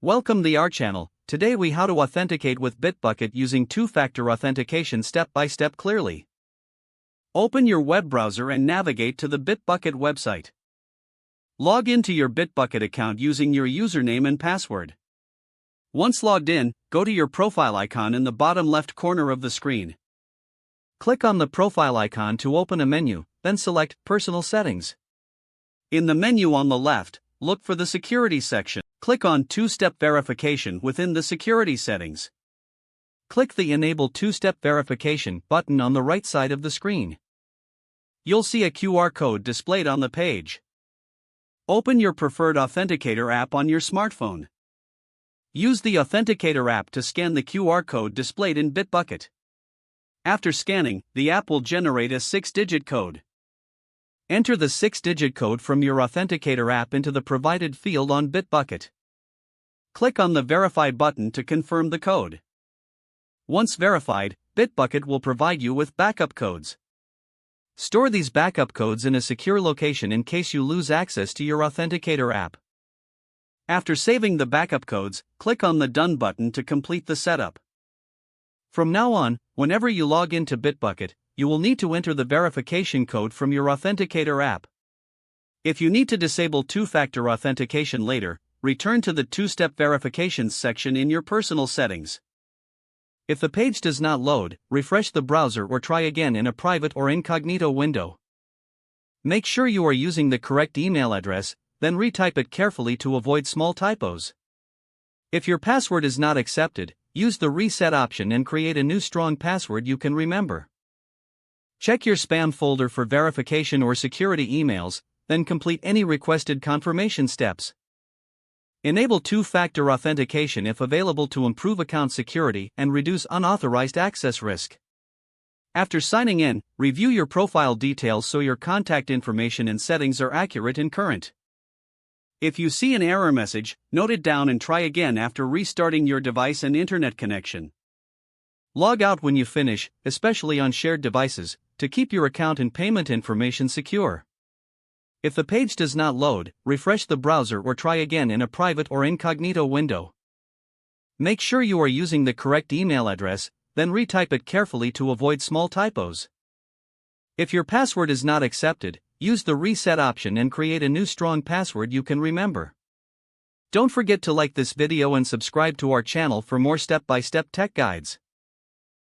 Welcome to our channel. Today we how to authenticate with Bitbucket using two-factor authentication step-by-step clearly. Open your web browser and navigate to the Bitbucket website. Log into your Bitbucket account using your username and password. Once logged in, go to your profile icon in the bottom left corner of the screen. Click on the profile icon to open a menu, then select Personal Settings. In the menu on the left, look for the Security section. Click on Two-Step Verification within the Security settings. Click the Enable Two-Step Verification button on the right side of the screen. You'll see a QR code displayed on the page. Open your preferred Authenticator app on your smartphone. Use the Authenticator app to scan the QR code displayed in Bitbucket. After scanning, the app will generate a 6-digit code. Enter the 6-digit code from your Authenticator app into the provided field on Bitbucket. Click on the Verify button to confirm the code. Once verified, Bitbucket will provide you with backup codes. Store these backup codes in a secure location in case you lose access to your Authenticator app. After saving the backup codes, click on the Done button to complete the setup. From now on, whenever you log into Bitbucket, you will need to enter the verification code from your Authenticator app. If you need to disable two-factor authentication later, return to the Two-Step Verifications section in your personal settings. If the page does not load, refresh the browser or try again in a private or incognito window. Make sure you are using the correct email address, then retype it carefully to avoid small typos. If your password is not accepted, use the Reset option and create a new strong password you can remember. Check your spam folder for verification or security emails, then complete any requested confirmation steps. Enable two-factor authentication if available to improve account security and reduce unauthorized access risk. After signing in, review your profile details so your contact information and settings are accurate and current. If you see an error message, note it down and try again after restarting your device and internet connection. Log out when you finish, especially on shared devices, to keep your account and payment information secure. If the page does not load, refresh the browser or try again in a private or incognito window. Make sure you are using the correct email address, then retype it carefully to avoid small typos. If your password is not accepted, use the Reset option and create a new strong password you can remember. Don't forget to like this video and subscribe to our channel for more step-by-step tech guides.